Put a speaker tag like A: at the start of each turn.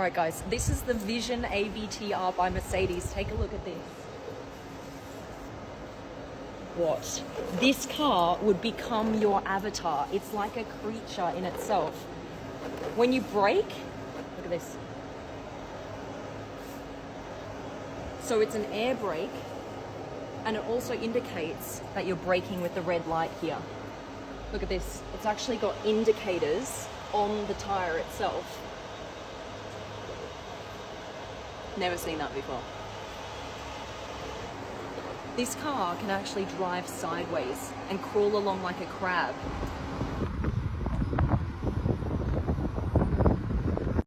A: All right, guys, this is the Vision AVTR by Mercedes. Take a look at this. What? This car would become your avatar. It's like a creature in itself. When you brake, look at this. So it's an air brake, and it also indicates that you're braking with the red light here. Look at this. It's actually got indicators on the tire itself. Never seen that before. This car can actually drive sideways and crawl along like a crab.